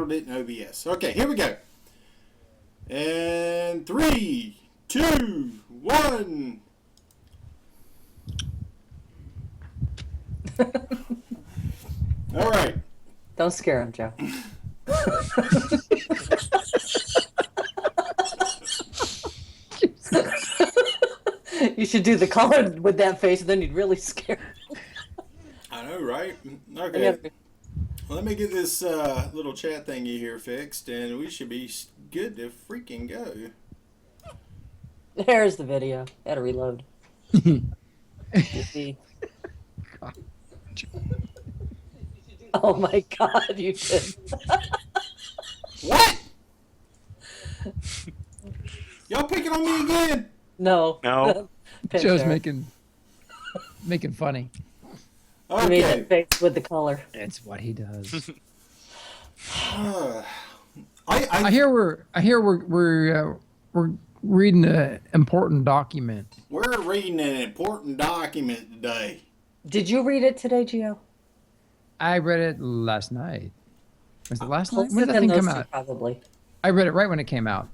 recorded it in OBS. Okay, here we go. And 3, 2, 1. All right. Don't scare him, Joe. You should do the color with that face, and then you'd really scare him. I know, right? Okay. Let me get this little chat thingy here fixed, and we should be good to freaking go. There's the video. Gotta reload. You see? Oh my God, you did. What? Y'all picking on me again? No. Joe's making funny. Okay. He made that face with the color. It's what he does. I hear we're reading an important document. We're reading an important document today. Did you read it today, Gio? I read it last night. Was it last night? Closer When did that than thing those come two, out? probably. I read it right when it came out.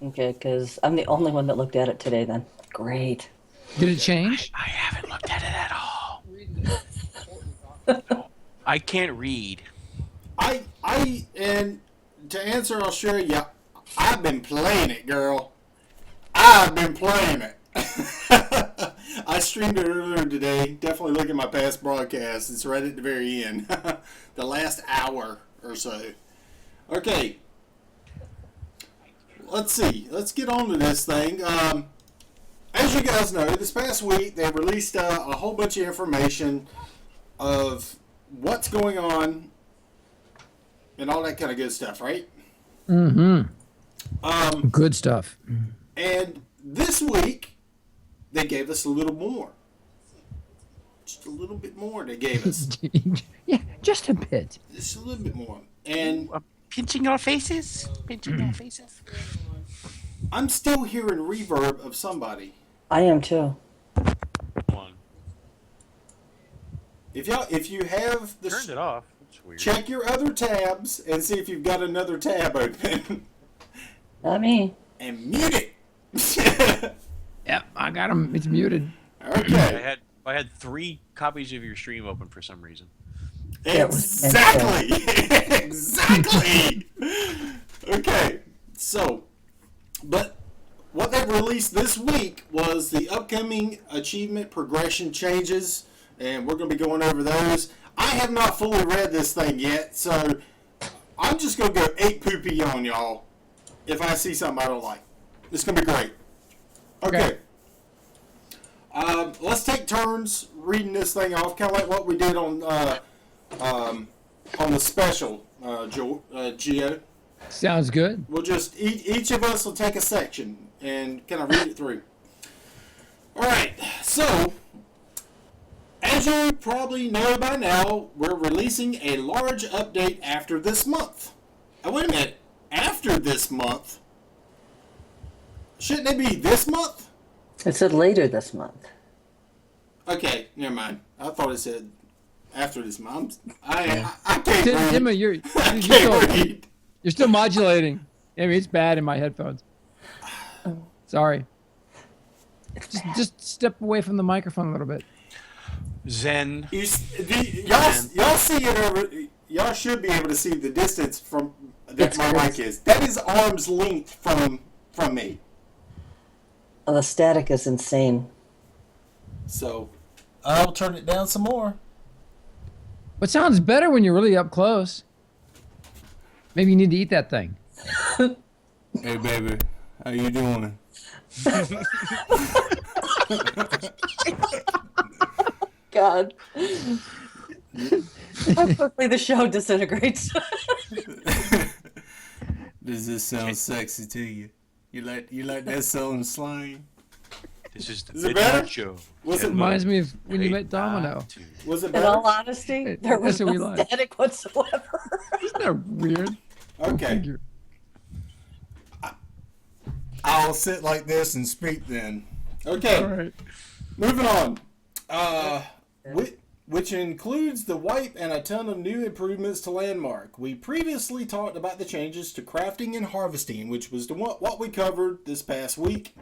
Okay, because I'm the only one that looked at it today then. Great. Did it change? I haven't looked at it at all. I can't read. And to answer Australia, I've been playing it, girl. I've been playing it. I streamed it earlier today. Definitely look at my past broadcasts. It's right at the very end. The last hour or so. Okay. Let's see. Let's get on to this thing. As you guys know, this past week they released a whole bunch of information of what's going on and all that kind of good stuff, right? Mm-hmm. Good stuff. And this week, they gave us a little more. Just a little bit more they gave us. Yeah, just a bit. Just a little bit more. And Pinching our faces? Pinching our faces? I'm still hearing reverb of somebody. I am too. One. If you have the Turned it off. That's weird. check your other tabs and see if you've got another tab open. Not me. And mute it. Yep, I got him. It's muted. Okay. I had 3 copies of your stream open for some reason. Exactly. Exactly. Okay. So, but what they've released this week was the upcoming achievement progression changes, and we're going to be going over those. I have not fully read this thing yet, so I'm just going to go 8 poopy on y'all if I see something I don't like. It's going to be great. Okay. Let's take turns reading this thing off, kind of like what we did on the special, Gio. Sounds good. We'll just, each of us will take a section and kind of read it through. All right, so, as you probably know by now, we're releasing a large update after this month. Oh, wait a minute. After this month? Shouldn't it be this month? It said later this month. Okay, never mind. I thought it said after this month. I can't read. Tenma, you're still modulating. I mean, it's bad in my headphones. Sorry. Just step away from the microphone a little bit. Zen. Y'all see it over. Y'all should be able to see the distance from that my mic is. That is arm's length from me. Oh, the static is insane. So, I'll turn it down some more. But sounds better when you're really up close. Maybe you need to eat that thing. Hey, baby, how you doing? God. How quickly the show disintegrates. Does this sound sexy to you? You like that song slang? This is the Is it better? Midnight Show. Was it Reminds me of when you met Domino. Was it In better? all honesty, there was That's what we no like. static whatsoever. Isn't that weird? Okay. I'll sit like this and speak then. Okay. All right. Moving on. which includes the wipe and a ton of new improvements to Landmark. We previously talked about the changes to crafting and harvesting, which was what we covered this past week.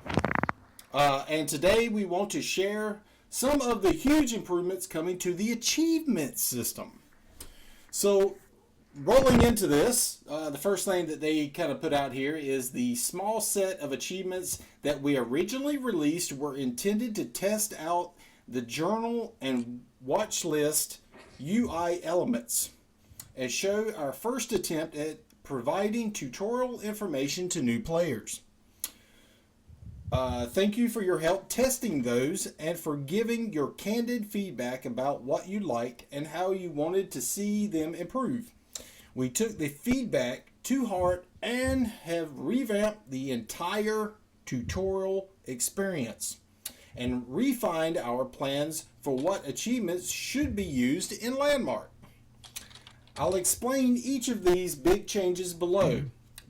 And today we want to share some of the huge improvements coming to the achievement system. So, rolling into this, the first thing that they kind of put out here is the small set of achievements that we originally released were intended to test out the journal and watch list UI elements and show our first attempt at providing tutorial information to new players. Thank you for your help testing those and for giving your candid feedback about what you liked and how you wanted to see them improve. We took the feedback to heart and have revamped the entire tutorial experience and refined our plans for what achievements should be used in Landmark. I'll explain each of these big changes below,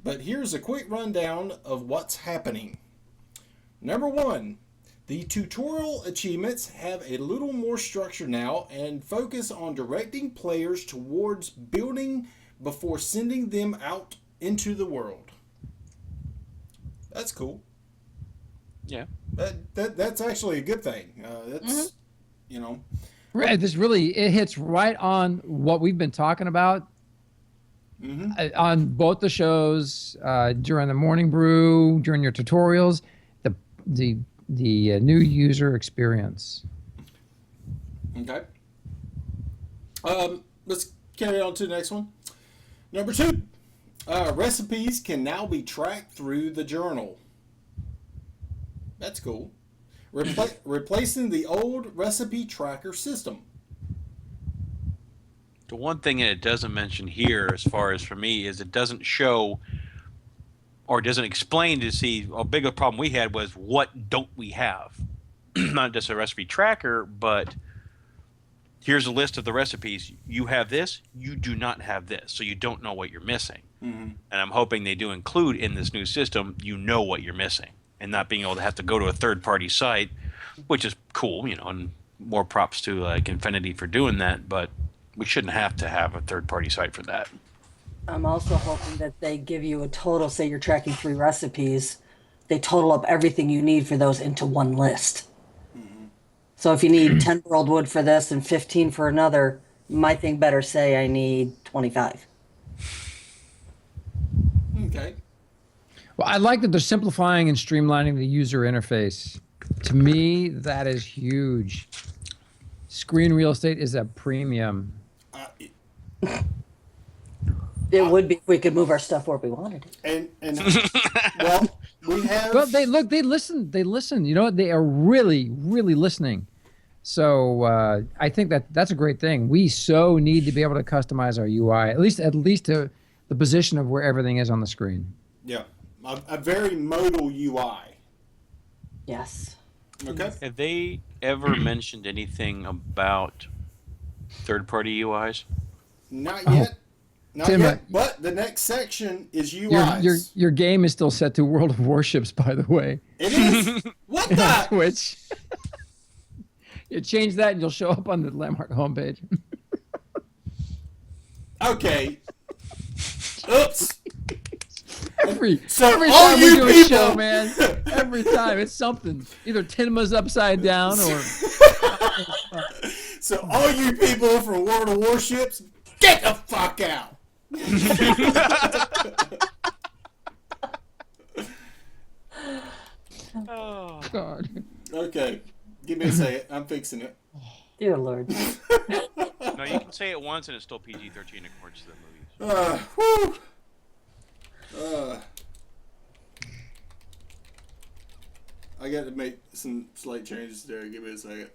but here's a quick rundown of what's happening. Number 1, the tutorial achievements have a little more structure now and focus on directing players towards building before sending them out into the world. That's cool. Yeah. That's actually a good thing. That's, you know. Right, this really, it hits right on what we've been talking about on both the shows, during the morning brew, during your tutorials, the new user experience. Okay. Let's carry on to the next one. Number 2, recipes can now be tracked through the journal. That's cool. Replacing the old recipe tracker system. The one thing that it doesn't mention here, as far as for me, is it doesn't show or doesn't explain to see. A bigger problem we had was what don't we have? Not just a recipe tracker, but here's a list of the recipes. You have this, you do not have this, so you don't know what you're missing. And I'm hoping they do include in this new system, you know what you're missing, and not being able to have to go to a third-party site, which is cool, you know, and more props to like Infinity for doing that, but we shouldn't have to have a third-party site for that. I'm also hoping that they give you a total, say you're tracking 3 recipes, they total up everything you need for those into one list. So if you need 10 burled wood for this and 15 for another, my thing better say I need 25. Okay. Well, I like that they're simplifying and streamlining the user interface. To me, that is huge. Screen real estate is a premium. It would be if we could move our stuff where we wanted it. And well, we have. Well, they listen. They listen. You know what? They are really, really listening. So I think that's a great thing. We so need to be able to customize our UI, at least to the position of where everything is on the screen. Yeah, a very modal UI. Yes. Okay. Have they ever mentioned anything about third-party UIs? Not yet. Not Tenma, yet. But the next section is UIs. Your game is still set to World of Warships, by the way. It is. What the? Twitch. You change that and you'll show up on the Landmark homepage. Okay. Oops. Every all time we you do a people- show, man. Every time it's something. Either Tenma's upside down or So all you people from World of Warships, get the fuck out. Oh. God. Okay. Give me a second. I'm fixing it. Dear Lord. No, you can say it once and it's still PG-13 according to the movies. Whew. I got to make some slight changes there. Give me a second.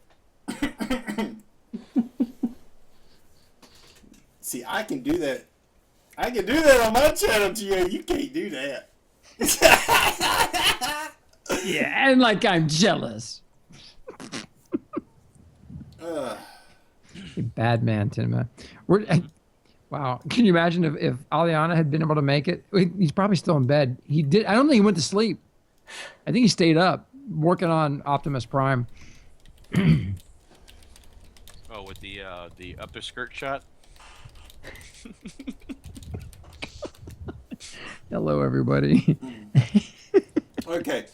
See, I can do that. I can do that on my channel, Gio. You can't do that. Yeah, and like I'm jealous. You bad man, Tenma. Wow. Can you imagine if Aliana had been able to make it? He's probably still in bed. He did. I don't think he went to sleep. I think he stayed up working on Optimus Prime. Oh, with the upper skirt shot. Hello, everybody. Okay.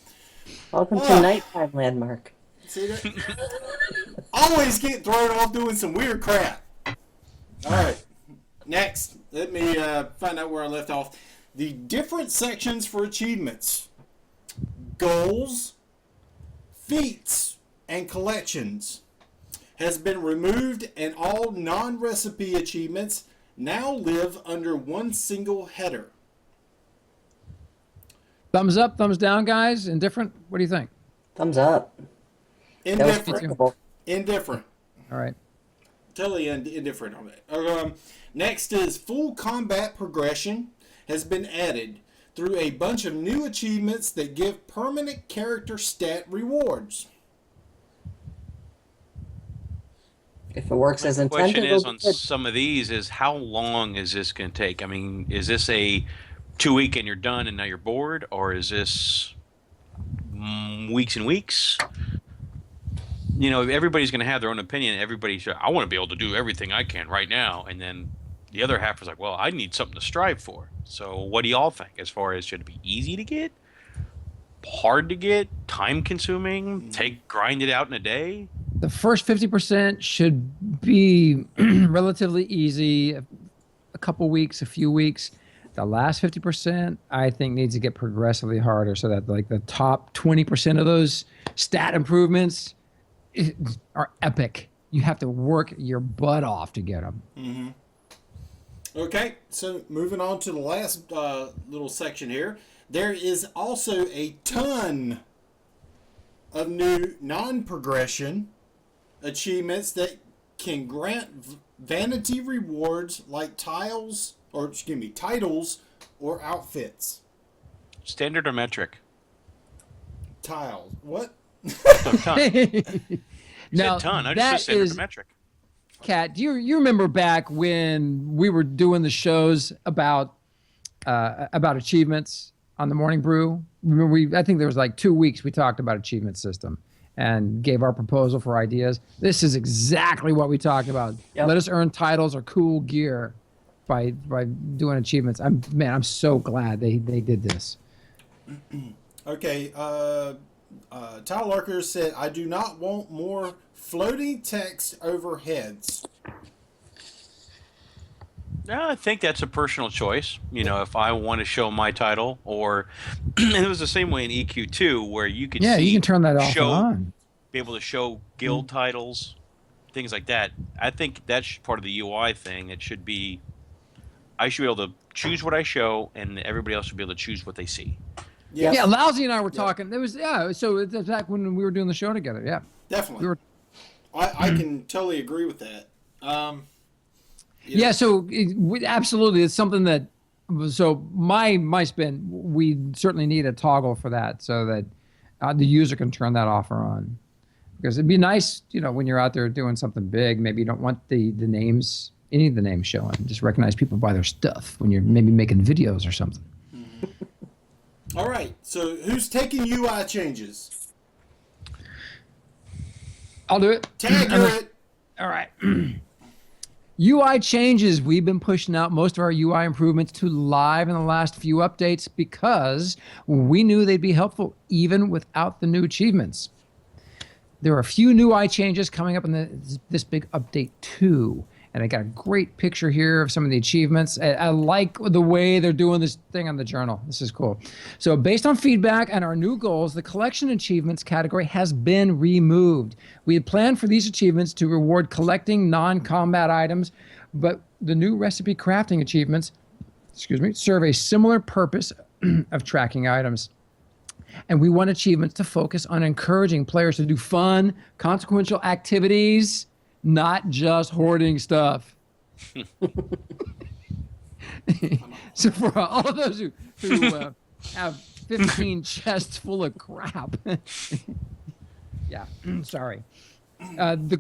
Welcome to Nighttime Landmark. See that? Always get thrown off doing some weird crap. All right. Next, let me find out where I left off. The different sections for achievements: goals, feats, and collections has been removed, and all non-recipe achievements now live under one single header. Thumbs up, thumbs down, guys. Indifferent. What do you think? Thumbs up. That was Indifferent. clickable. Indifferent. All right. Totally indifferent on that. Next is full combat progression has been added through a bunch of new achievements that give permanent character stat rewards. If it works as The intended, question is it'll on be good. some of these is how long is this going to take? I mean, is this a 2-week and you're done and now you're bored, or is this weeks and weeks? You know, everybody's going to have their own opinion. Everybody's, I want to be able to do everything I can right now, and then the other half is like, well, I need something to strive for. So, what do y'all think? As far as should it be easy to get, hard to get, time consuming, grind it out in a day? The first 50% should be relatively easy, a couple weeks, a few weeks. The last 50%, I think, needs to get progressively harder so that like the top 20% of those stat improvements are epic. You have to work your butt off to get them. Mm-hmm. Okay, so moving on to the last little section here. There is also a ton of new non-progression achievements that can grant vanity rewards like titles or outfits. Standard or metric? Tiles. What? No, ton. You Now, said ton. I just said standard or metric. Kat, do you remember back when we were doing the shows about achievements on the Morning Brew? Remember, I think there was like 2 weeks we talked about achievement system and gave our proposal for ideas. This is exactly what we talked about. Yep. Let us earn titles or cool gear by doing achievements. I'm so glad they did this. Okay, Tyler Larker said, I do not want more floating text over heads. No, I think that's a personal choice. You know, if I want to show my title, or and it was the same way in EQ2, where you could You can turn that off show, and on. be able to show guild titles, things like that. I think that's part of the UI thing. It should be, I should be able to choose what I show, and everybody else should be able to choose what they see. Yes. Yeah, Lousy and I were talking. It was so it's back when we were doing the show together. Yeah, Definitely. I can totally agree with that. Yeah, so absolutely, it's something that. So my spin, we certainly need a toggle for that, so that the user can turn that off or on. Because it'd be nice, you know, when you're out there doing something big, maybe you don't want the names, any of the names showing. Just recognize people by their stuff when you're maybe making videos or something. All right, so who's taking UI changes? I'll do it. Tag it. All right. UI changes. We've been pushing out most of our UI improvements to live in the last few updates because we knew they'd be helpful even without the new achievements. There are a few new UI changes coming up in this big update too. And I got a great picture here of some of the achievements. I like the way they're doing this thing on the journal. This is cool. So based on feedback and our new goals, the collection achievements category has been removed. We had planned for these achievements to reward collecting non-combat items, but the new recipe crafting achievements, serve a similar purpose of tracking items. And we want achievements to focus on encouraging players to do fun, consequential activities, not just hoarding stuff. So for all of those who have 15 chests full of crap, yeah, sorry. The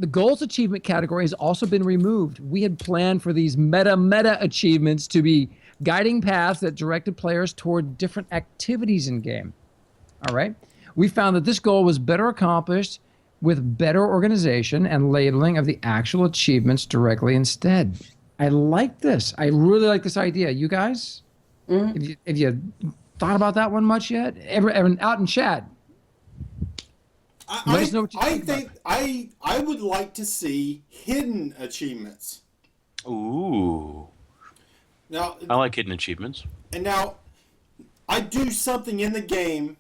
goals achievement category has also been removed. We had planned for these meta achievements to be guiding paths that directed players toward different activities in game. All right. We found that this goal was better accomplished with better organization and labeling of the actual achievements directly instead. I like this. I really like this idea. You guys, have you thought about that one much yet? Everyone out in chat. I think I would like to see hidden achievements. Ooh. Now I like hidden achievements. And now I do something in the game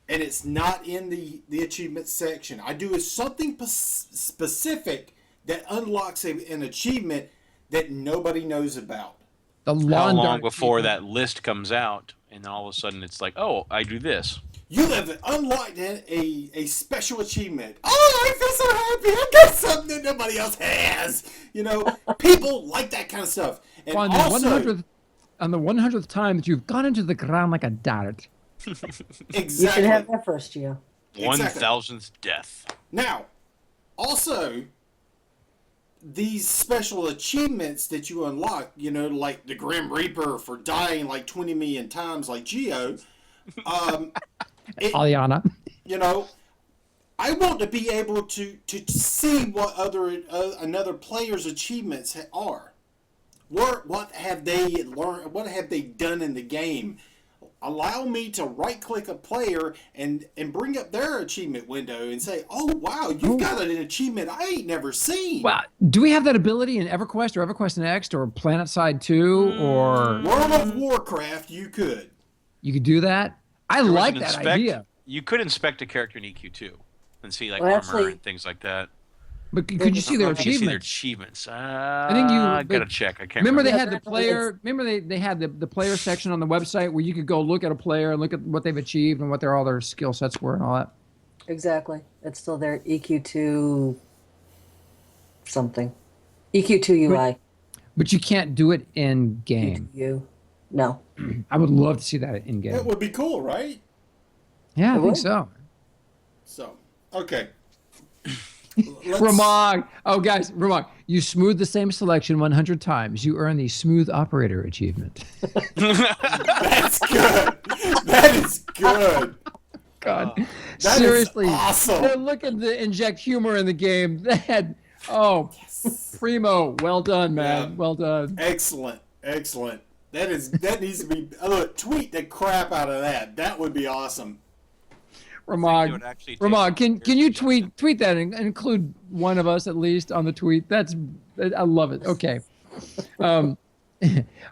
and it's not in the achievement section. I do something specific that unlocks an achievement that nobody knows about. The How lawn long dart before achievement. that list comes out, and then all of a sudden it's like, oh, I do this. You have unlocked a special achievement. Oh, I feel so happy. I got something that nobody else has. You know, people like that kind of stuff. And on the 100th time that you've gone into the ground like a dart. Exactly. You should have that first, Gio. 1,000th death. Now, also, these special achievements that you unlock, you know, like the Grim Reaper for dying like 20 million times, like Geo, Aliana. you know, I want to be able to see what another player's achievements are. What have they learned? What have they done in the game? Allow me to right-click a player and bring up their achievement window and say, "Oh wow, you've got an achievement I ain't never seen." Wow. Do we have that ability in EverQuest or EverQuest Next or PlanetSide 2 or World of Warcraft, you could. you could do that? I There was like an that idea. You could inspect a character in EQ2 and see like Well, armor actually- and things like that. But could you see their You can see their achievements? achievements. think you- I gotta check. I can't Remember remember. they had the that's- player. Remember they had the player section on the website where you could go look at a player and look at what they've achieved and what all their skill sets were and all that. Exactly. It's still there. EQ2 something. EQ2 UI. But you can't do it in game. EQ2U. No. I would love to see that in That game. would be cool, right? Yeah, I It think would. so. So, okay. Ramon. Oh, guys, Ramon, you smooth the same selection 100 times. You earn the Smooth Operator achievement. That's good. That is good. God, That seriously, is awesome. they're looking to inject humor in the game. They had, primo. Well done, man. Yeah. Well done. Excellent. Excellent. That needs to be. Look, tweet the crap out of that. That would be awesome. They Ramon, would actually take Ramon, can you characters tweet that and include one of us at least on the tweet? I love it. Okay. All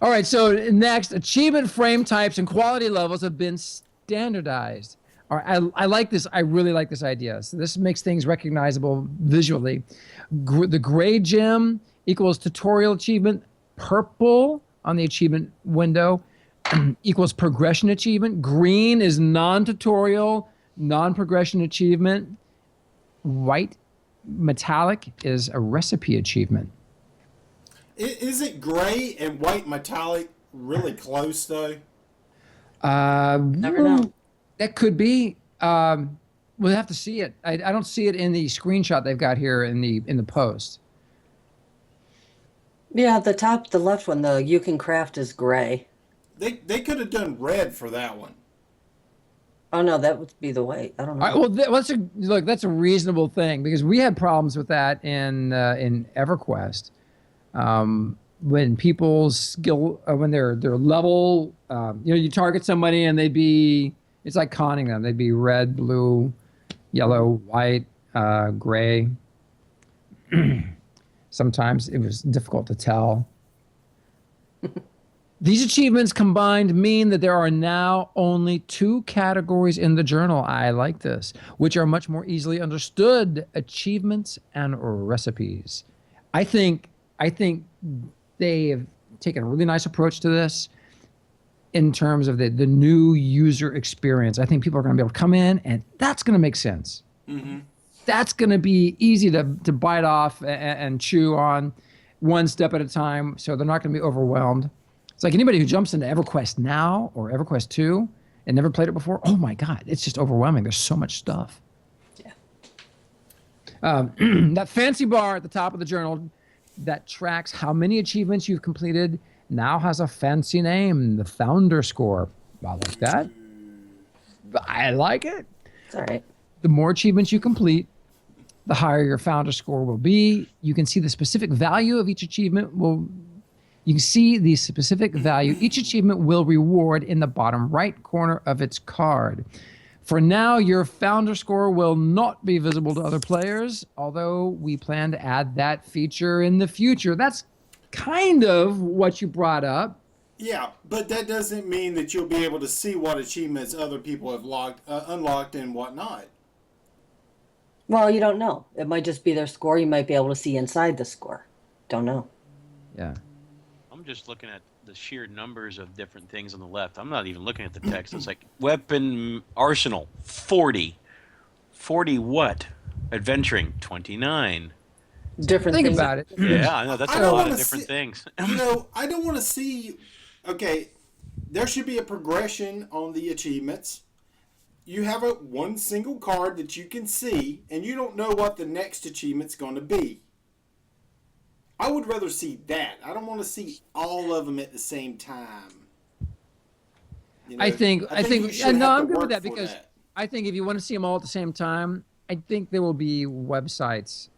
right. So next, achievement frame types and quality levels have been standardized. All right, I like this. I really like this idea. So this makes things recognizable visually. The gray gem equals tutorial achievement. Purple on the achievement window equals progression achievement. Green is non-tutorial, non-progression achievement. White metallic is a recipe achievement. Is it gray and white metallic really close though? Never know. That could be. We'll have to see it. I don't see it in the screenshot they've got here in the post. Yeah, the left one, the You Can Craft is gray. They could have done red for that one. Oh, no, that would be the white. I don't know. All right, well, that's a reasonable thing because we had problems with that in EverQuest. When people's skill, when their level, you target somebody and it's like conning them. They'd be red, blue, yellow, white, gray. Sometimes it was difficult to tell. These achievements combined mean that there are now only 2 categories in the journal. I like this, which are much more easily understood: achievements and recipes. I think they have taken a really nice approach to this in terms of the new user experience. I think people are going to be able to come in, and that's going to make sense. Mm-hmm. That's going to be easy to bite off and chew on one step at a time, so they're not going to be overwhelmed. It's like anybody who jumps into EverQuest now or EverQuest 2 and never played it before, oh my God, it's just overwhelming. There's so much stuff. Yeah. That fancy bar at the top of the journal that tracks how many achievements you've completed now has a fancy name, the Founder Score. I like that. I like it. It's all right. The more achievements you complete, the higher your founder score will be. You can see the specific value of each achievement You can see the specific value each achievement will reward in the bottom right corner of its card. For now, your founder score will not be visible to other players, although we plan to add that feature in the future. That's kind of what you brought up. Yeah, but that doesn't mean that you'll be able to see what achievements other people have unlocked and whatnot. Well, you don't know. It might just be their score. You might be able to see inside the score. Don't know. Yeah. I'm just looking at the sheer numbers of different things on the left. I'm not even looking at the text. It's like weapon arsenal, 40. 40 what? Adventuring, 29. Different Think things. about it. Yeah, I know. That's I a don't lot wanna of different see- things. I don't want to see. Okay, there should be a progression on the achievements. You have one single card that you can see, and you don't know what the next achievement's going to be. I would rather see that. I don't want to see all of them at the same time. You know, I think, you should no, have I'm to good with work that for because that. I think if you want to see them all at the same time, I think there will be websites.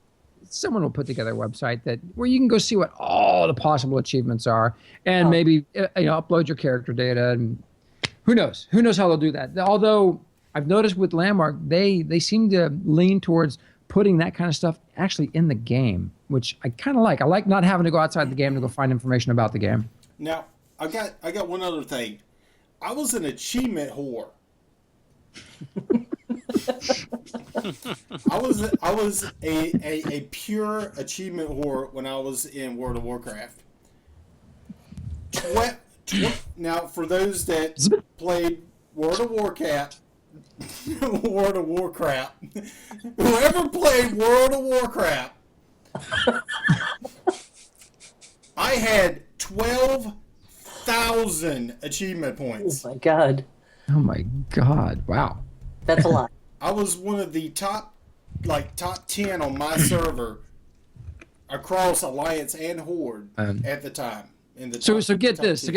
Someone will put together a website where you can go see what all the possible achievements are, and maybe upload your character data. And who knows? Who knows how they'll do that? Although I've noticed with Landmark, they seem to lean towards putting that kind of stuff actually in the game, which I kind of like. I like not having to go outside the game to go find information about the game. Now, I got one other thing. I was an achievement whore. I was a pure achievement whore when I was in World of Warcraft. Now, for those that played World of Warcraft, whoever played World of Warcraft, I had 12,000 achievement points. Oh my God. Oh my God! Wow. That's a lot. I was one of the top 10 on my server across Alliance and Horde at the time. So get this.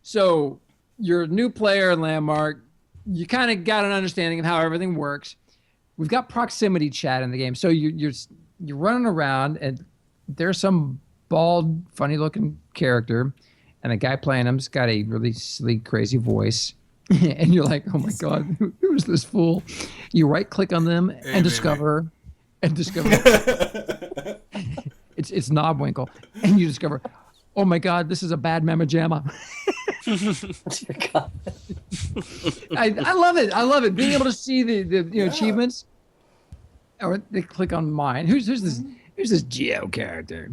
So you're a new player in Landmark. You kind of got an understanding of how everything works. We've got proximity chat in the game. So you're running around, and there's some bald, funny-looking character, and a guy playing him's got a really silly, crazy voice. And you're like, oh my God, who is this fool? You right-click on them and discover. It's Knobwinkle, and you discover, oh my God, this is a bad mamma jamma. I love it. I love it. Being able to see the achievements. Or they click on mine. Who's this Geo character?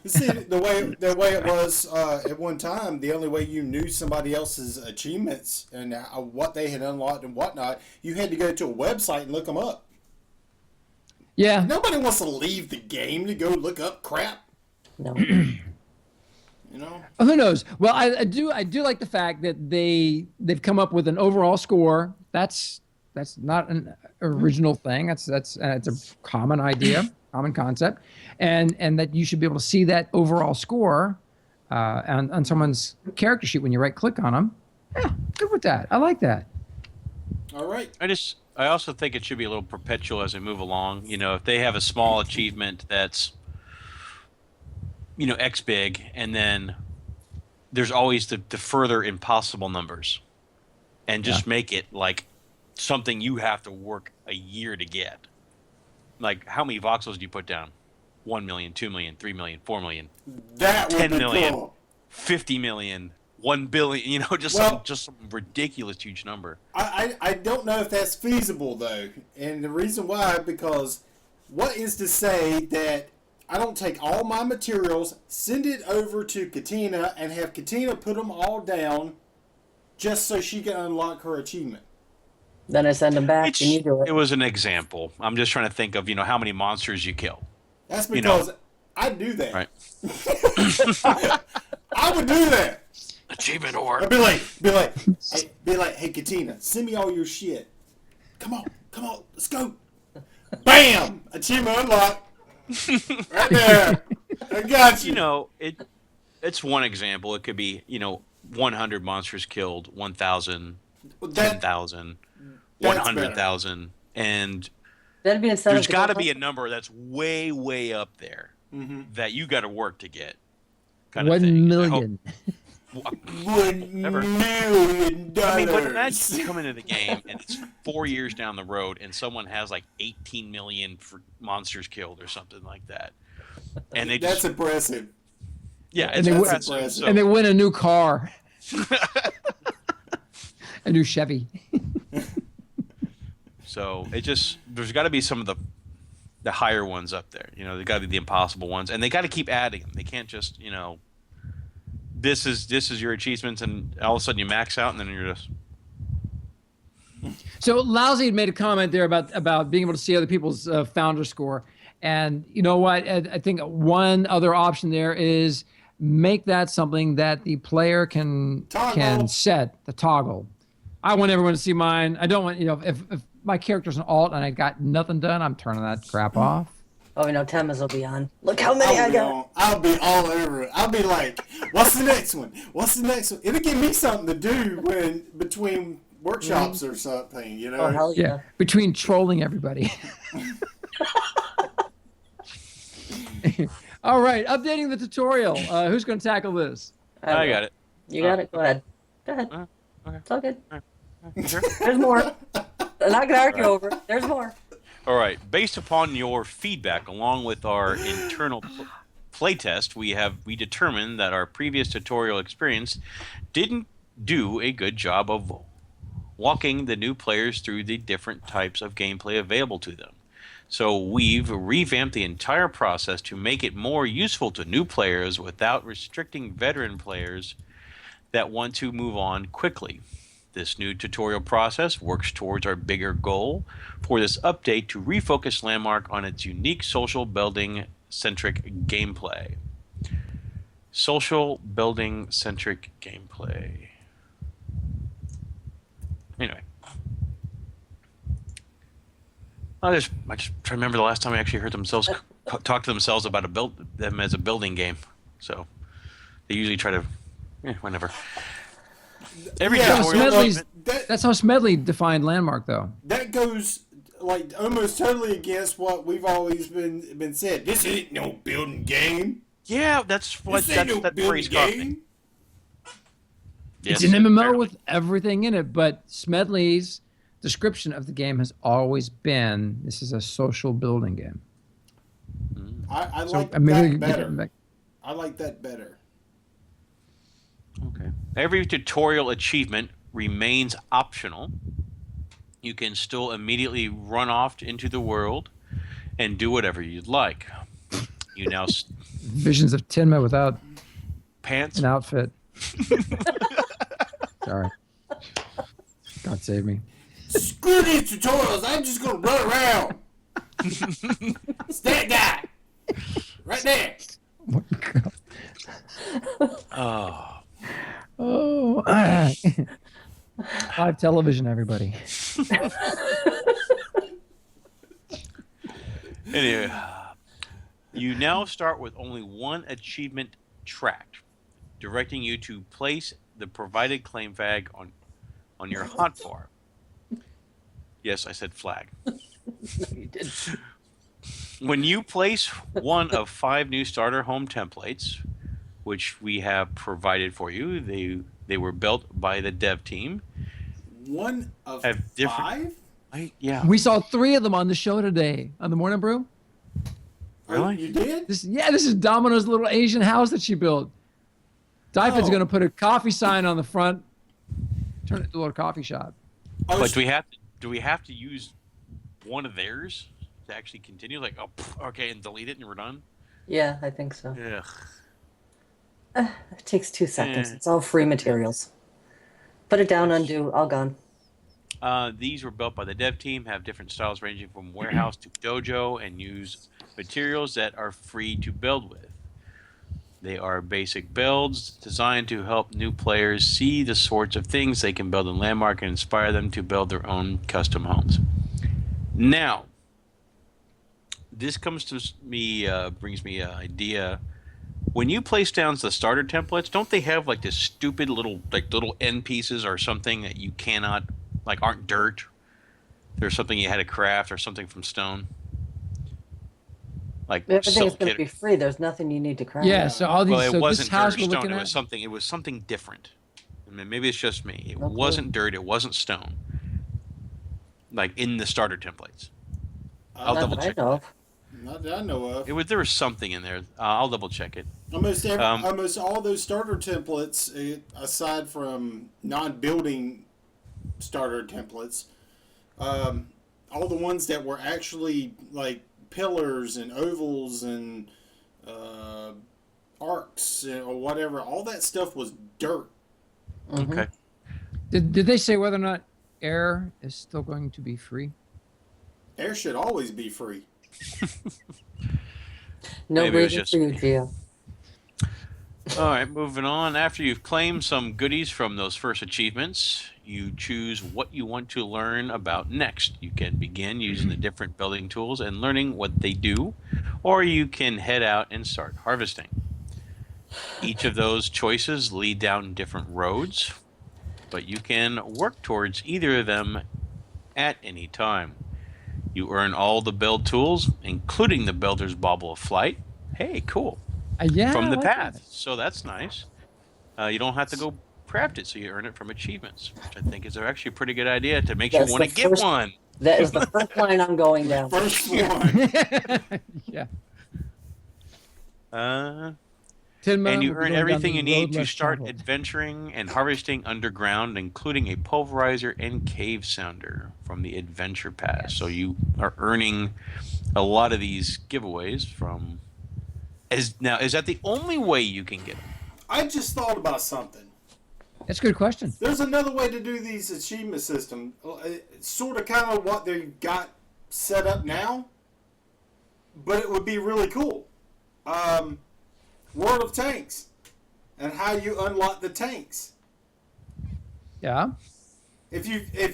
See, the way it was at one time, the only way you knew somebody else's achievements and what they had unlocked and whatnot, you had to go to a website and look them up. Yeah. Nobody wants to leave the game to go look up crap. No. You know? Who knows? Well, I do like the fact that they've come up with an overall score. That's not an original thing. It's a common idea, common concept, and that you should be able to see that overall score on someone's character sheet when you right click on them. Yeah, good with that. I like that. All right. I also think it should be a little perpetual as we move along. If they have a small achievement that's X big, and then there's always the further impossible numbers, and just make it like something you have to work a year to get. Like, how many voxels do you put down? 1 million, 2 million, 3 million, 4 million, That would 10 be million, cool. 50 million, 1 billion, just some ridiculous huge number. I don't know if that's feasible, though. And the reason why, because what is to say that I don't take all my materials, send it over to Katinna, and have Katinna put them all down just so she can unlock her achievement? Then I send them back and you do It it. was an example. I'm just trying to think of, how many monsters you kill. That's because I do that. Right. I would do that. Achievement or I'd be like, hey, Katinna, send me all your shit. Come on, let's go. Bam! Achievement unlocked. Right there. I got you. It's one example. It could be, 100 monsters killed, 1,000, 10,000, 100,000, and That'd be incentive. There's got to be a number that's way, way up there that you got to work to get. Kind of thing. 1 million. $1 million. I mean, but imagine you come into the game and it's 4 years down the road and someone has like 18 million for monsters killed or something like that. And they That's impressive. Yeah, And it's they, impressive. So, and they win a new car. A new Chevy. So there's got to be some of the higher ones up there. You know, they got to be the impossible ones, and they got to keep adding them. They can't just, you know, this is your achievements, and all of a sudden you max out, and then you're just. So Lousy had made a comment there about being able to see other people's founder score, and you know what? I think one other option there is make that something that the player can set the toggle. I want everyone to see mine. I don't want, you know, if my character's an alt and I got nothing done, I'm turning that crap off. Oh, you know, Tenma's will be on. Look how many I got. I'll be all over it. I'll be like, what's the next one? What's the next one? It'll give me something to do between workshops or something, you know? Oh, hell yeah. Between trolling everybody. All right, updating the tutorial. Who's going to tackle this? I got it. You got it? Go ahead. Go ahead. Okay. It's all good. Sure. There's more. I'm not going to argue over it. There's more. All right. Based upon your feedback, along with our internal playtest, we determined that our previous tutorial experience didn't do a good job of walking the new players through the different types of gameplay available to them. So we've revamped the entire process to make it more useful to new players without restricting veteran players that want to move on quickly. This new tutorial process works towards our bigger goal for this update to refocus Landmark on its unique social building-centric gameplay. Social building-centric gameplay. Anyway. I just try to remember the last time I actually heard themselves talk to themselves about them as a building game. So they usually try to, whenever. That's how Smedley defined Landmark, though. That goes like almost totally against what we've always been said. This ain't no building game. Yeah, that's what that phrase got me. It's an MMO with everything in it, but Smedley's description of the game has always been this is a social building game. I like that better. I like that better. Okay. Every tutorial achievement remains optional. You can still immediately run off into the world and do whatever you'd like. You now Visions of Tenma without pants an outfit. Sorry. God save me. Screw these tutorials. I'm just gonna run around. It's that guy. Right there. Oh. Live television, everybody. Anyway, you now start with only one achievement tracked, directing you to place the provided claim flag on your hotbar. Yes, I said flag. You did. When you place one of 5 new starter home templates, which we have provided for you, they were built by the dev team. One of 5? Yeah. We saw 3 of them on the show today on the Morning Brew. Really? You did? This is Domino's little Asian house that she built. Dyfed's going to put a coffee sign on the front, turn it into a little coffee shop. But do we have to use one of theirs to actually continue? Like, okay, and delete it and we're done? Yeah, I think so. Yeah. It takes 2 seconds. It's all free materials. Put it down, undo, all gone. These were built by the dev team, have different styles ranging from warehouse to dojo, and use materials that are free to build with. They are basic builds designed to help new players see the sorts of things they can build in Landmark and inspire them to build their own custom homes. Now, this comes to me, brings me an idea. When you place down the starter templates, don't they have like this stupid little end pieces or something that you cannot, like, aren't dirt? There's something you had to craft or something from stone. Like Everything's silk. going to be free. There's nothing you need to craft. Yeah. So all these. Well, it so wasn't this house dirt or we're stone. looking It at. was something. It was something different. I mean, maybe it's just me. It No clue. wasn't dirt. It wasn't stone. Like in the starter templates. I'll Not double that I check. know of. Not that I know of. There was something in there. I'll double check it. Almost all those starter templates, aside from non-building starter templates, all the ones that were actually like pillars and ovals and arcs or whatever, all that stuff was dirt. Mhm. Okay. Did they say whether or not air is still going to be free? Air should always be free. No Maybe it was breathing just for you, me. Gio. All right, moving on. After you've claimed some goodies from those first achievements, you choose what you want to learn about next. You can begin using the different building tools and learning what they do, or you can head out and start harvesting. Each of those choices lead down different roads, but you can work towards either of them at any time. You earn all the build tools, including the Builder's Bauble of Flight. Hey, cool. Yeah. From I the like path. that. So that's nice. You don't have to go craft it, so you earn it from achievements, which I think is actually a pretty good idea to make you That's want to the get first- one. That is the first line I'm going down. First one. Yeah. And Tenma you will be earn going down everything the you need road to less start traveled. adventuring and harvesting underground, including a pulverizer and cave sounder from the adventure pass. So you are earning a lot of these giveaways from. Is that the only way you can get them? I just thought about something. That's a good question. There's another way to do these achievement system. Sort of kind of what they got set up now, but it would be really cool. World of Tanks and how you unlock the tanks. Yeah. If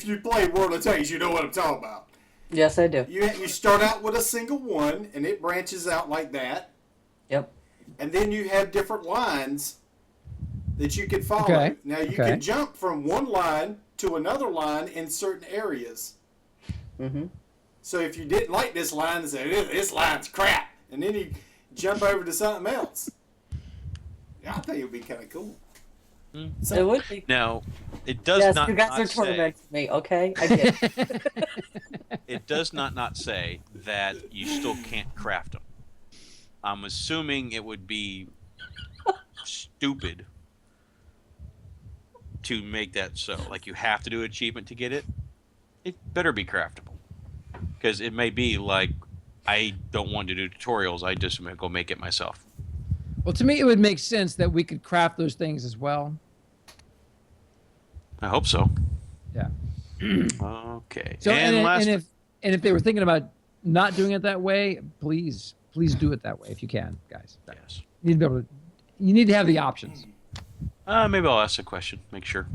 you play World of Tanks, you know what I'm talking about. Yes, I do. You start out with a single one, and it branches out like that, Yep. and then you have different lines that you can follow. Okay. Now you Okay. can jump from one line to another line in certain areas. Mm-hmm. So if you didn't like this line, and say this line's crap, and then you jump over to something else. Yeah, I think it would be kind of cool. So, It would be. Now, it does Yes, not you guys not are say. tormenting me. Okay, I get it. It does not say that you still can't craft them. I'm assuming it would be stupid to make that so. Like you have to do an achievement to get it. It better be craftable. Because it may be like, I don't want to do tutorials. I just go make it myself. Well, to me, it would make sense that we could craft those things as well. I hope so. Yeah. Okay. So, last, and if they were thinking about not doing it that way, please do it that way if you can, guys. yes. You need to have the options. Maybe I'll ask a question. Make sure.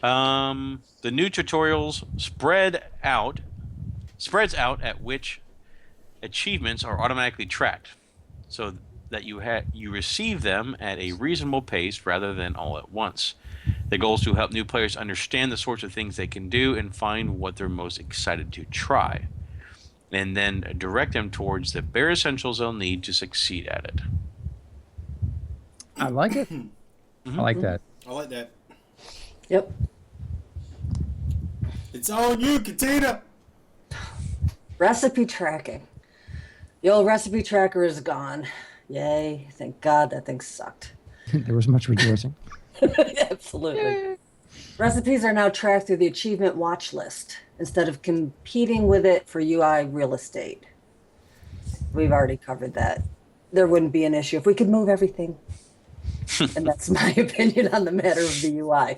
The new tutorials spreads out at which achievements are automatically tracked, so that you receive them at a reasonable pace rather than all at once. The goal is to help new players understand the sorts of things they can do and find what they're most excited to try, and then direct them towards the bare essentials they'll need to succeed at it. I like it. I like that. I like that. Yep. It's on you, Katinna. Recipe tracking. The old recipe tracker is gone. Yay. Thank God that thing sucked. There was much rejoicing. Absolutely. Recipes are now tracked through the achievement watch list instead of competing with it for UI real estate. We've already covered that. There wouldn't be an issue if we could move everything. And that's my opinion on the matter of the UI.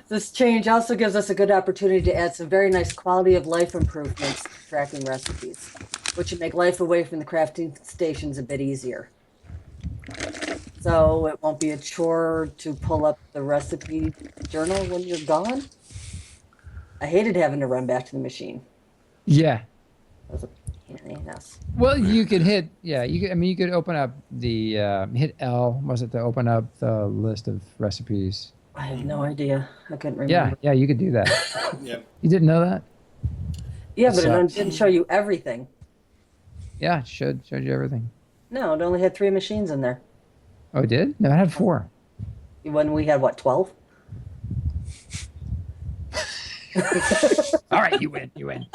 This change also gives us a good opportunity to add some very nice quality of life improvements to tracking recipes, which would make life away from the crafting stations a bit easier. So it won't be a chore to pull up the recipe journal when you're gone. I hated having to run back to the machine. Yeah. That was a pain in the ass. Well, you could hit. Yeah. You could open up the hit L. Was it to open up the list of recipes? I have no idea. I couldn't Yeah, remember. yeah, you could do that. Yep. You didn't know that? Yeah, That but it sucks. didn't show you everything. Yeah, it showed you everything. No, it only had 3 machines in there. Oh, it did? No, it had 4. When we had, what, 12? All right, you win. You win.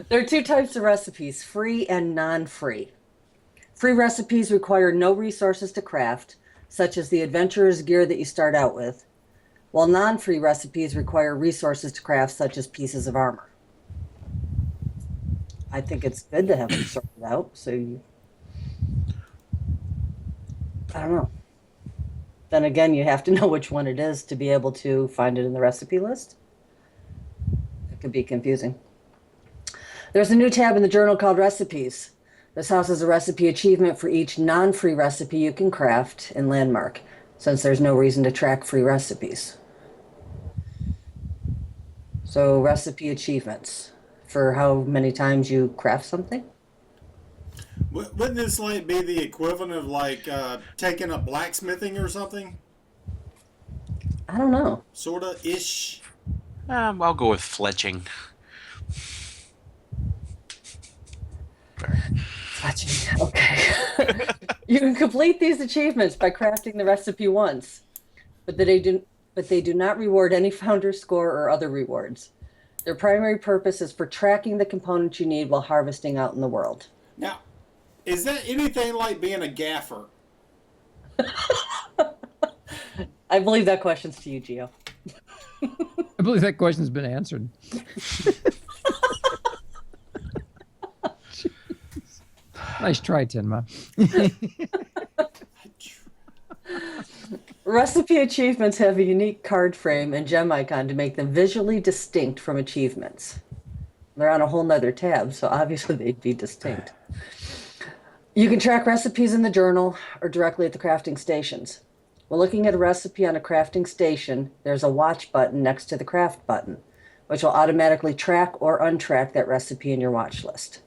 There are 2 types of recipes, free and non-free. Free recipes require no resources to craft, such as the adventurer's gear that you start out with, while non-free recipes require resources to craft, such as pieces of armor. I think it's good to have them sorted out, so you... I don't know. Then again, you have to know which one it is to be able to find it in the recipe list. It could be confusing. There's a new tab in the journal called Recipes. This houses a recipe achievement for each non-free recipe you can craft in Landmark, since there's no reason to track free recipes. So recipe achievements for how many times you craft something? Wouldn't this like be the equivalent of like taking up blacksmithing or something? I don't know. Sorta ish. I'll go with fletching. Okay. You can complete these achievements by crafting the recipe once, but they do not reward any founder score or other rewards. Their primary purpose is for tracking the components you need while harvesting out in the world. Now, is that anything like being a gaffer? I believe that question's to you, Gio. I believe that question's been answered. Nice try, Tenma. Recipe achievements have a unique card frame and gem icon to make them visually distinct from achievements. They're on a whole nother tab, so obviously they'd be distinct. You can track recipes in the journal or directly at the crafting stations. When looking at a recipe on a crafting station, there's a watch button next to the craft button, which will automatically track or untrack that recipe in your watch list.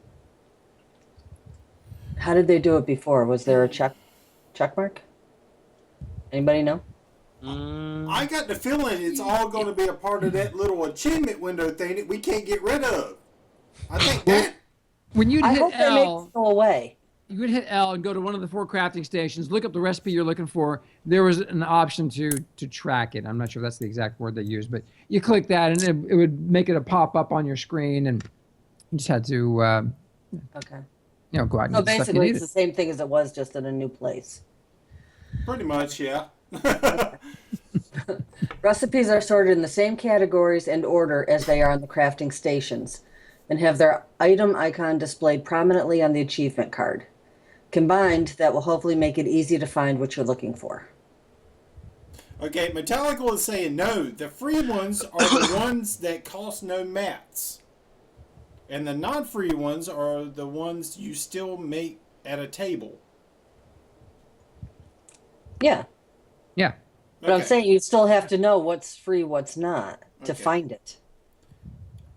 How did they do it before? Was there a check mark? Anybody know? I got the feeling it's all going to be a part of that little achievement window thing that we can't get rid of. I think that. When you'd I hit hope they make L, it go away. you would hit L and go to one of the 4 crafting stations, look up the recipe you're looking for. There was an option to track it. I'm not sure if that's the exact word they used, but you click that and it would make it a pop up on your screen, and you just had to Okay. go out and So get the stuff you basically, it's needed. the same thing as it was, just in a new place. Pretty much, yeah. Recipes are sorted in the same categories and order as they are on the crafting stations, and have their item icon displayed prominently on the achievement card. Combined, that will hopefully make it easy to find what you're looking for. Okay, Metallical is saying no. The free ones are the ones that cost no mats. And the non-free ones are the ones you still make at a table. Yeah, Yeah. but I'm Okay. saying you still have to know what's free, what's not, to Okay. find it.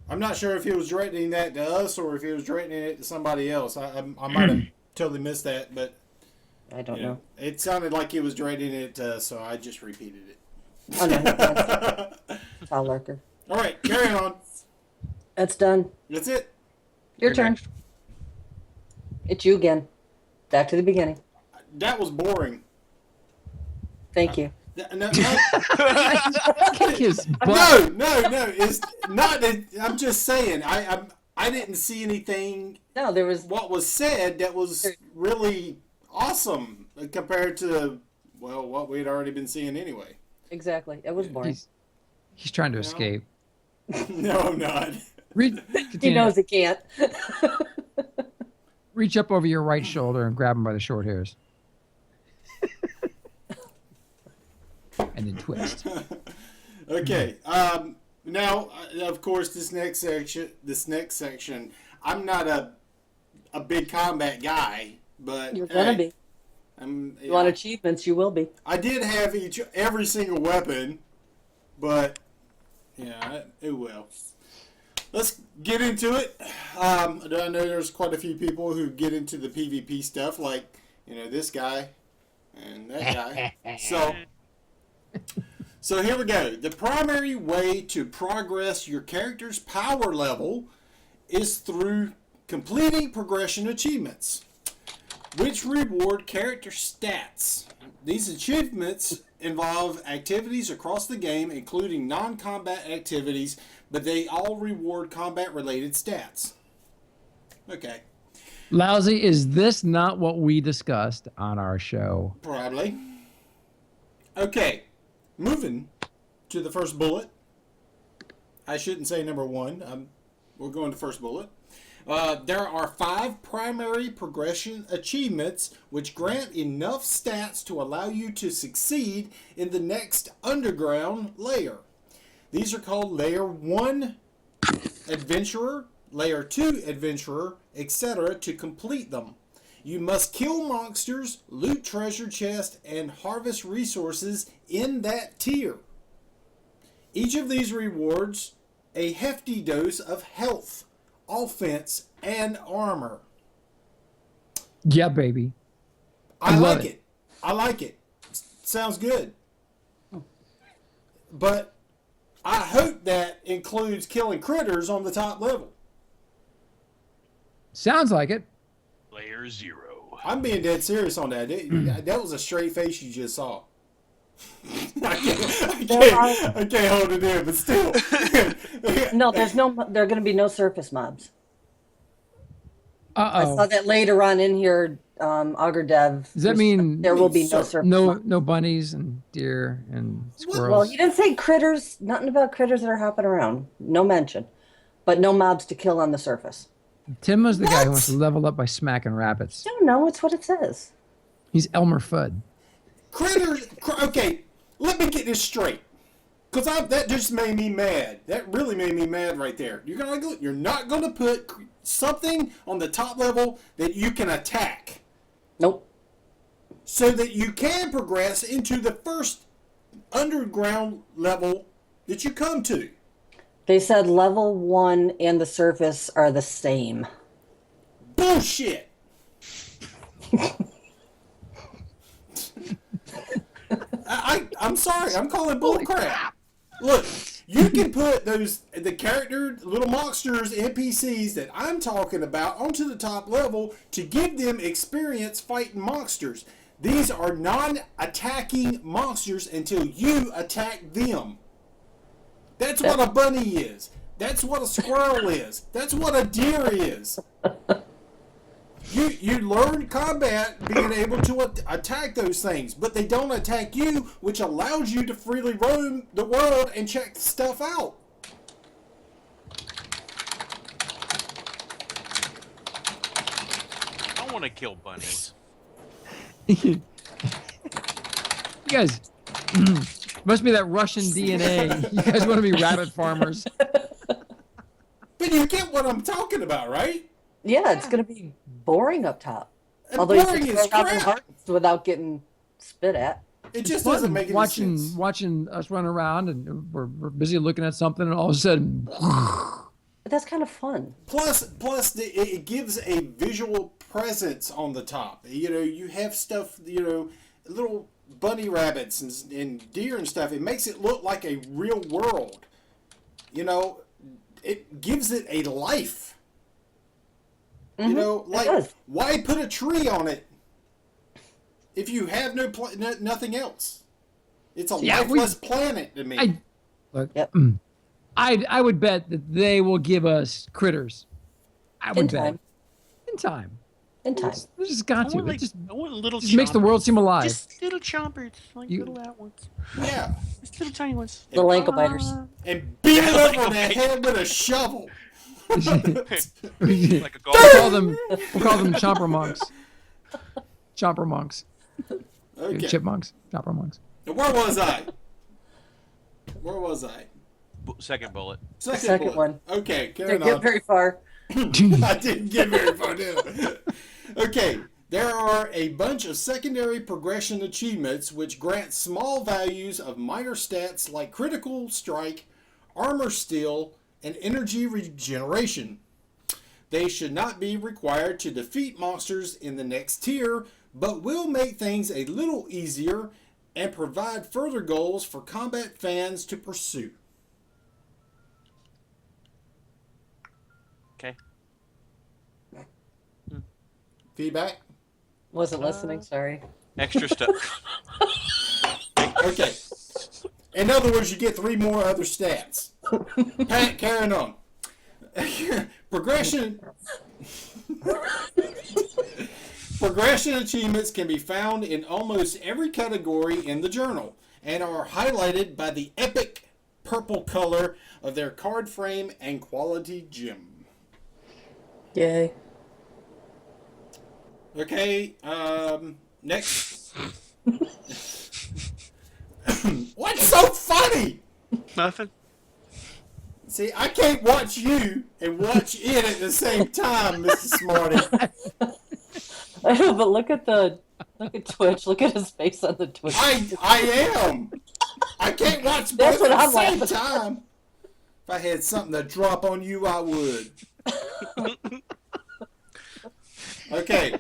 I'm not sure if he was directing that to us or if he was directing it to somebody else. I might have totally missed that, but I don't you know. know, it sounded like he was directing it to us, so I just repeated it. Oh, no. Tall lurker. All right, carry on. That's done. That's it. Your You're turn. next. It's you again. Back to the beginning. That was boring. Thank you. No, Kick his butt. no. It's not that. I'm just saying. I didn't see anything. No, there was. What was said that was really awesome compared to what we'd already been seeing anyway. Exactly. It was boring. He's trying to escape. No, I'm not. He Katinna, knows he can't. reach up over your right shoulder and grab him by the short hairs. And then twist. Okay. Now, of course, this next section. I'm not a big combat guy, but You're gonna be. You want achievements, you will be. I did have every single weapon, but yeah, it will. Let's get into it. I know there's quite a few people who get into the PvP stuff, like this guy and that guy. So So here we go. The primary way to progress your character's power level is through completing progression achievements, which reward character stats. These achievements involve activities across the game, including non-combat activities, but they all reward combat-related stats. Okay. Lousy, is this not what we discussed on our show? Probably. Okay. Moving to the first bullet. I shouldn't say number one. We're going to first bullet. There are 5 primary progression achievements which grant enough stats to allow you to succeed in the next underground layer. These are called Layer 1 Adventurer, Layer 2 Adventurer, etc. to complete them. You must kill monsters, loot treasure chests, and harvest resources in that tier. Each of these rewards a hefty dose of health, offense, and armor. Yeah, baby. I like it. I like it. Sounds good. But I hope that includes killing critters on the top level. Sounds like it. Layer 0. I'm being dead serious on that. That was a straight face you just saw. I can't hold it in, but still. No, there are going to be no surface mobs. I Uh-oh. saw that later on in here, Augur Dev. Does that mean there will be no surface mobs? No bunnies and deer and squirrels? Well, you didn't say critters. Nothing about critters that are hopping around. No mention. But no mobs to kill on the surface. Timma's the guy who wants to level up by smacking rabbits. I don't know. It's what it says. He's Elmer Fudd. Critters. Okay, let me get this straight. Because that just made me mad. That really made me mad right there. You're not going to put something on the top level that you can attack. Nope. So that you can progress into the first underground level that you come to. They said level 1 and the surface are the same. Bullshit. I'm sorry. I'm calling bull crap. Look, you can put the character, little monsters, NPCs that I'm talking about onto the top level to give them experience fighting monsters. These are non-attacking monsters until you attack them. That's what a bunny is. That's what a squirrel is. That's what a deer is. You learn combat being able to attack those things, but they don't attack you, which allows you to freely roam the world and check stuff out. I want to kill bunnies. You guys must be that Russian DNA. You guys want to be rabbit farmers. But you get what I'm talking about, right? Yeah, it's going to be boring up top. And Although boring you is can go around crap. without getting spit at. It just doesn't make any sense. Watching us run around and we're busy looking at something and all of a sudden But that's kind of fun. Plus, it gives a visual presence on the top. You have stuff, little bunny rabbits and deer and stuff. It makes it look like a real world. It gives it a life. Mm-hmm. Why put a tree on it if you have nothing else? It's a lifeless planet to me. I would bet that they will give us critters. I would bet. In time. In time. We just got to. I want little just makes the world seem alive. Just little chompers, little that ones. Yeah. Just little tiny ones. Little ankle biters. And beat it up on the head with a shovel. Like a golf. We'll call them chomper monks. Chomper monks. Okay. Chipmunks. Chopper monks. Where was I? Second bullet. Second one. Okay, Didn't carrying get on. very far. I didn't get very far, did I? Okay, there are a bunch of secondary progression achievements which grant small values of minor stats like critical strike, armor steal, and energy regeneration. They should not be required to defeat monsters in the next tier, but will make things a little easier and provide further goals for combat fans to pursue. Okay. Feedback? Wasn't listening, sorry. Extra stuff. Okay. In other words, you get 3 more other stats. Pat, carrying on. Progression achievements can be found in almost every category in the journal and are highlighted by the epic purple color of their card frame and quality gem. Yay. Okay, next. What's so funny? Nothing. See, I can't watch you and watch it at the same time, Mr. Smarty. I know, but look at Twitch. Look at his face on the Twitch. I am. I can't watch That's both what at the I'm same laughing. time. If I had something to drop on you, I would. Okay.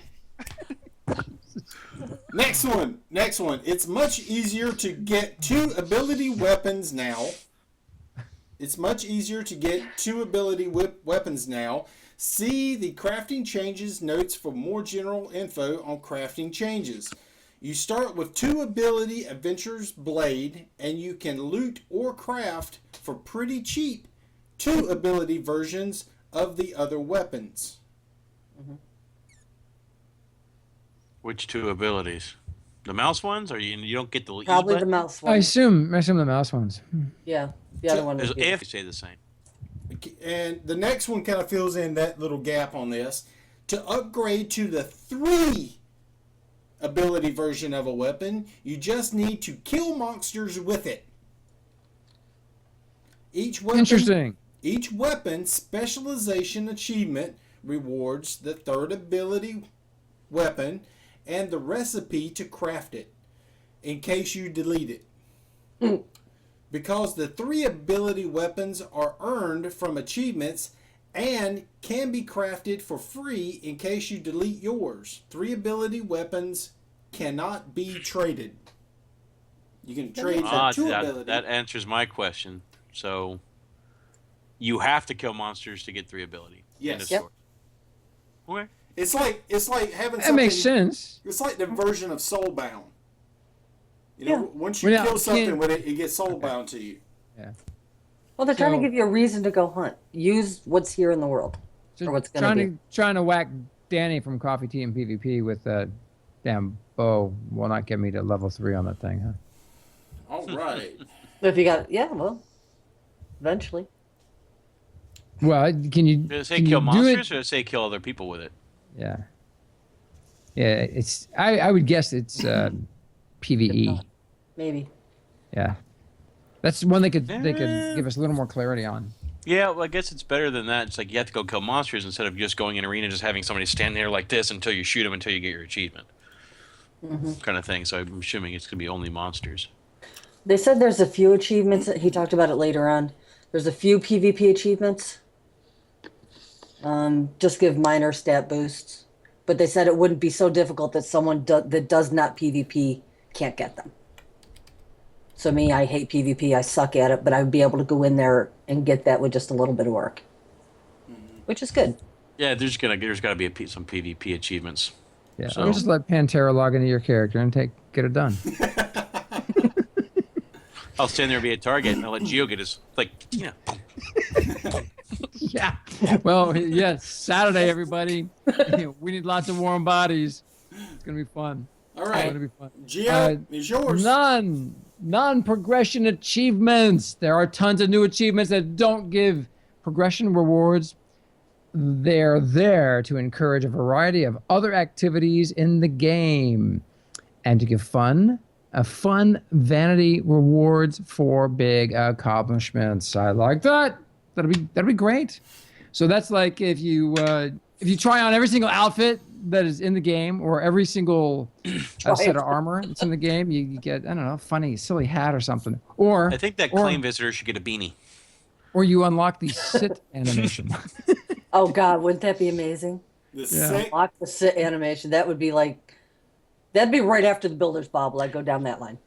Next one. It's much easier to get 2 ability weapons now. See the crafting changes notes for more general info on crafting changes. You start with 2 ability Adventurer's Blade, and you can loot or craft for pretty cheap 2 ability versions of the other weapons. Which 2 abilities? The mouse ones, or you don't get the E Probably the button? mouse I one. assume the mouse ones. Yeah, the other one There's would be. if you say the same. And the next one kind of fills in that little gap on this. To upgrade to the 3 ability version of a weapon, you just need to kill monsters with it. Interesting. Each weapon specialization achievement rewards the 3rd ability weapon and the recipe to craft it, in case you delete it. Because the 3 ability weapons are earned from achievements and can be crafted for free in case you delete yours. 3 ability weapons cannot be traded. You can trade for 2 ability. That answers my question. So you have to kill monsters to get 3 ability. Yes. Yep. Okay. It's like having something. That makes sense. It's like the version of Soulbound. You know, Yeah. once you Well, now, kill something can- with it, it gets soulbound to you. Yeah. Well, they're trying So- to give you a reason to go hunt. Use what's here in the world. So Or what's gonna be. trying to whack Danny from Coffee Tea and PvP with that damn bow will not get me to level 3 on that thing, huh? All right. If you got, yeah, well, eventually. Well, can you? Did it say can kill you do monsters, it? or did it say kill other people with it? Yeah. Yeah, it's. I would guess it's PVE. Maybe. Yeah, that's one they could give us a little more clarity on. Yeah, well, I guess it's better than that. It's like you have to go kill monsters instead of just going in arena, just having somebody stand there like this until you shoot them until you get your achievement, kind of thing. So I'm assuming it's gonna be only monsters. They said there's a few achievements. He talked about it later on. There's a few PvP achievements. Just give minor stat boosts. But they said it wouldn't be so difficult that someone that does not PvP can't get them. So me, I hate PvP. I suck at it, but I would be able to go in there and get that with just a little bit of work, which is good. Yeah, there's got to be some PvP achievements. Yeah, So- I'll just let Pantera log into your character and get it done. I'll stand there and be a target, and I'll let Geo get his Yeah. Well, yes, Saturday, everybody. We need lots of warm bodies. It's gonna be fun. All It's right. gonna be fun. Gio, it's yours. Non-progression achievements. There are tons of new achievements that don't give progression rewards. They're there to encourage a variety of other activities in the game and to give fun vanity rewards for big accomplishments. I like that. That'd be great. So that's like if you try on every single outfit that is in the game or every single set of armor that's in the game, you get, I don't know, funny, silly hat or something. Or I think that claim visitor should get a beanie. or you unlock the sit animation. Oh God, wouldn't that be amazing? The Yeah. sick. Lock the sit animation. That would be like, that'd be right after the Builder's Bobble. I'd go down that line.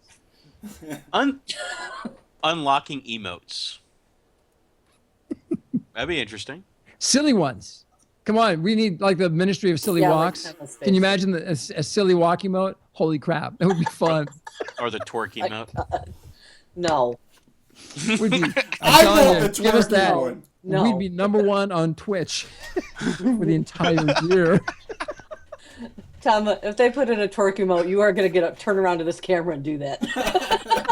Unlocking emotes. That'd be interesting. Silly ones. Come on, we need like the Ministry of Silly Yeah, like Walks. Tenma's Can you face. imagine a silly walk emote? Holy crap, that would be fun. Or the twerk emote. No. We'd be, I telling want you, the give us twerking that. one. No. We'd be #1 on Twitch for the entire year. Tom, if they put in a twerk emote, you are going to get up, turn around to this camera and do that. I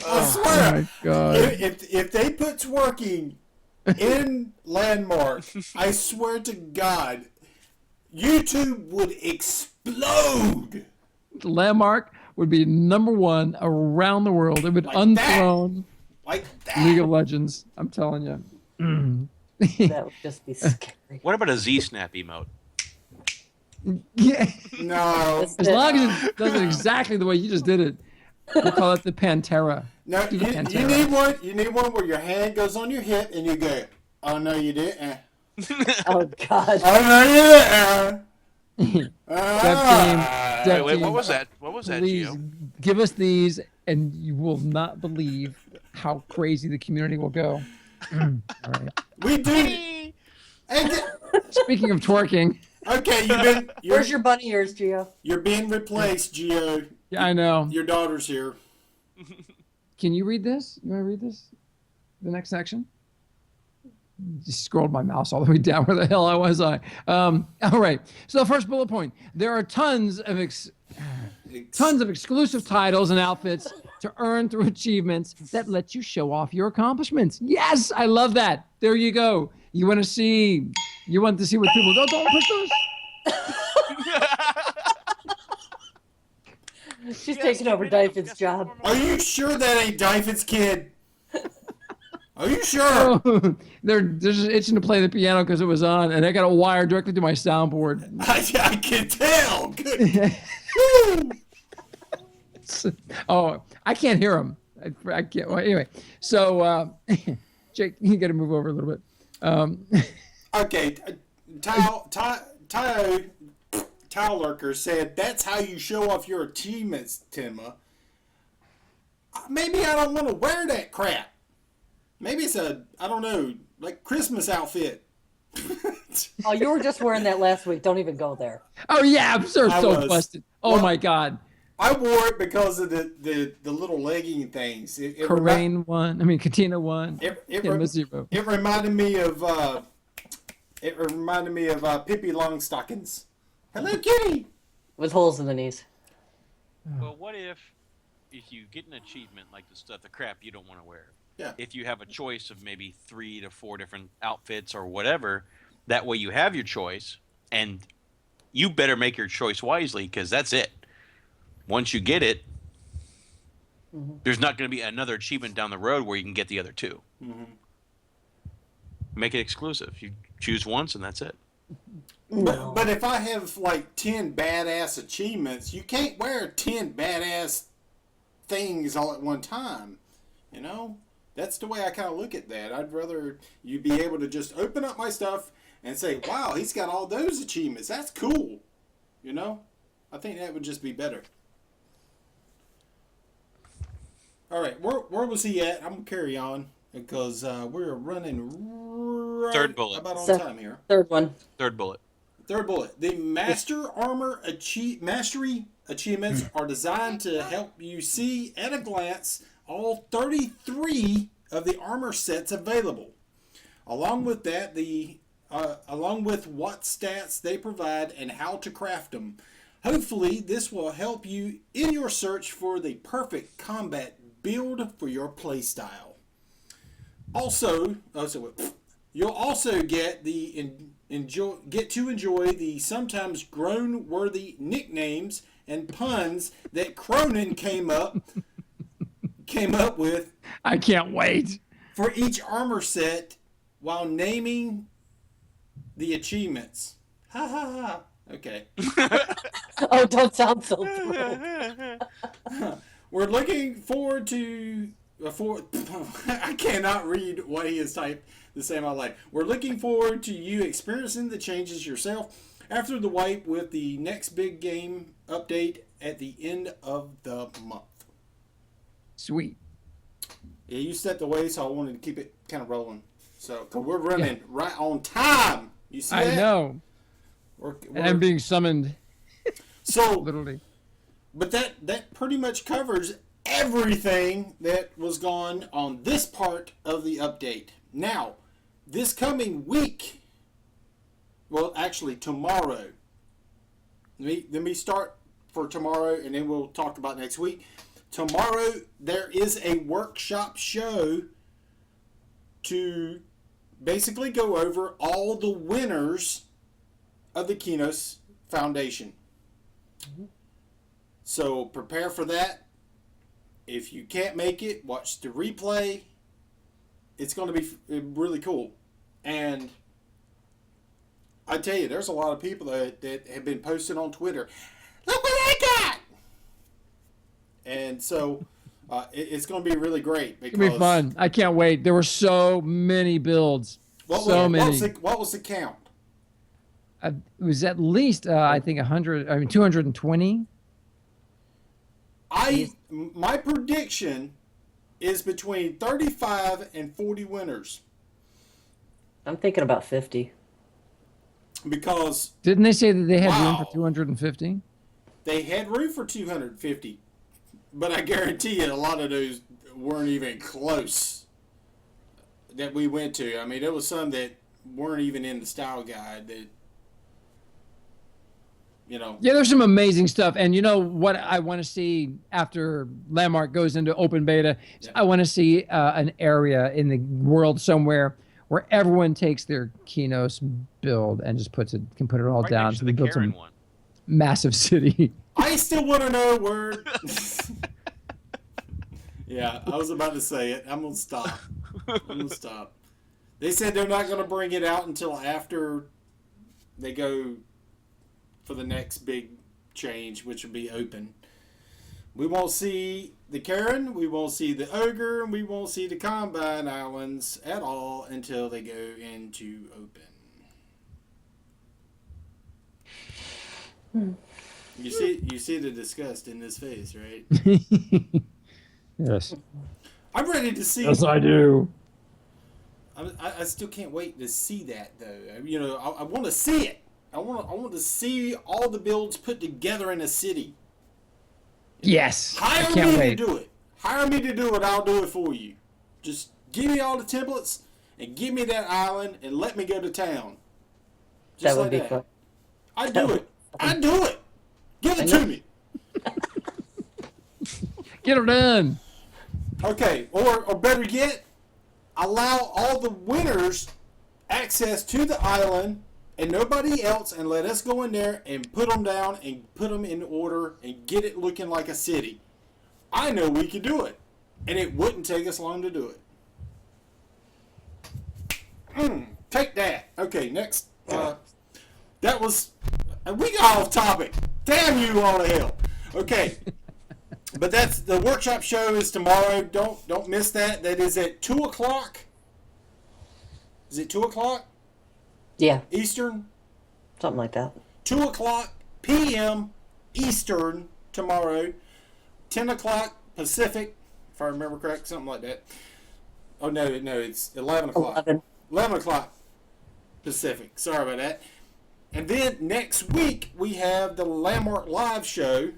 Oh swear, my god. if they put twerking in Landmark, I swear to God, YouTube would explode. Landmark would be #1 around the world. It would Like unthrone Like that. League of Legends. I'm telling you. That would just be scary. What about a Z-Snap emote? Yeah. No. As long as it does it exactly the way you just did it, we'll call it the Pantera. No, Do you, the you Pantera. need one. You need one where your hand goes on your hip and you go, "Oh no, you didn't. Oh, God. Oh no, you didn't." Dev Wait, team, what was that? What was that, please Gio? give us these, and you will not believe how crazy the community will go. All right. We do. Hey, Speaking of twerking, okay, Where's your bunny ears, Gio? you're being replaced, Gio. yeah, I know. Your daughter's here. Can you read this? You want to read this? The next section? Just scrolled my mouse all the way down. Where the hell was I? All right. So the first bullet point: there are tons of exclusive titles and outfits to earn through achievements that let you show off your accomplishments. Yes, I love that. There you go. You want to see what people go. Don't push those. She's taking over Dyfed's job. Are you sure that ain't Dyfed's kid? Are you sure? Oh, they're just itching to play the piano because it was on, and I got a wire directly to my soundboard. I can tell. Good. Oh, I can't hear him. I can't. Well, anyway, so Jake, you got to move over a little bit. Okay, Tile Lurker said that's how you show off your achievements, Tenma. Maybe I don't want to wear that crap. Maybe it's I don't know, like Christmas outfit. Oh, you were just wearing that last week. Don't even go there. Oh yeah, I'm so was. busted. Oh Well, my God, I wore it because of the little legging things. Kareem won. I mean, Katinna won. It Tenma 0. It reminded me of Pippi Longstockings. Hello, Kitty. With holes in the knees. Well, what if you get an achievement like the crap you don't want to wear? Yeah. If you have a choice of maybe 3 to 4 different outfits or whatever, that way you have your choice, and you better make your choice wisely because that's it. Once you get it, there's not going to be another achievement down the road where you can get the other 2. Make it exclusive. You choose once and that's it. No. But if I have like 10 badass achievements, you can't wear 10 badass things all at one time. You know? That's the way I kind of look at that. I'd rather you be able to just open up my stuff and say, wow, he's got all those achievements. That's cool. You know? I think that would just be better. All right, where was he at? I'm going to carry on because we're running right Third bullet. about on time here. Third one. Third bullet. Third bullet. The Master Armor Mastery achievements are designed to help you see at a glance all 33 of the armor sets available. Along with that, along with what stats they provide and how to craft them. Hopefully, this will help you in your search for the perfect combat build for your playstyle. You'll also get to enjoy the sometimes groan-worthy nicknames and puns that Cronin came up with. I can't wait. For each armor set while naming the achievements. Ha ha ha. Okay. Oh, don't sound so thrilled. We're looking forward to I cannot read what he has typed the same out loud. We're looking forward to you experiencing the changes yourself. after the wipe with the next big game update at the end of the month. Sweet. Yeah, you set the way, so I wanted to keep it kind of rolling. So, because we're running right on time. You see that? I know. And I'm being summoned. So, Literally. but that pretty much covers everything that was gone on this part of the update. Now, this coming week, well, actually tomorrow. Let me start for tomorrow, and then we'll talk about next week. Tomorrow, there is a workshop show to basically go over all the winners of the Kinos Foundation. So prepare for that. If you can't make it, watch the replay. It's going to be really cool. And I tell you, there's a lot of people that have been posting on Twitter, look what I got! And so it's going to be really great. Because It's going to be fun. I can't wait. There were so many builds. What was the count? It was at least, I think, 220. My prediction is between 35 and 40 winners. I'm thinking about 50. Because didn't they say that they had room for 250? They had room for 250, but I guarantee you a lot of those weren't even close that we went to. I mean, there was some that weren't even in the style guide that, you know. Yeah, there's some amazing stuff. And you know what I want to see after Landmark goes into open beta? Yeah. I want to see an area in the world somewhere where everyone takes their Kinos build and just can put it all down. So we build some massive city. I still want to know where. Yeah, I was about to say it. I'm gonna stop. They said they're not gonna bring it out until after they go for the next big change, which will be open. We won't see the Karen, we won't see the Ogre, and we won't see the Combine Islands at all until they go into open. You see the disgust in his face, right? Yes. I'm ready to see. Yes, I do. I still can't wait to see that, though. You know, I want to see it. I want to see all the builds put together in a city. Yes. Hire me to do it. Hire me to do it. I'll do it for you. Just give me all the templates and give me that island and let me go to town. Just that would be fun. I'd do it. I'd do it. Give it to me. Get her done. Okay. Or better yet, allow all the winners access to the island and nobody else, and let us go in there and put them down and put them in order and get it looking like a city. I know we could do it, and it wouldn't take us long to do it. Take that. Okay, next. That was. We got off topic. Damn you all to hell. Okay, but that's the workshop show is tomorrow. Don't miss that. That is at 2:00. Is it 2:00? Yeah. Eastern? Something like that. 2:00 p.m. Eastern tomorrow. 10 o'clock Pacific, if I remember correct, something like that. Oh, no, it's 11 o'clock. 11 o'clock Pacific. Sorry about that. And then next week, we have the Landmark Live show,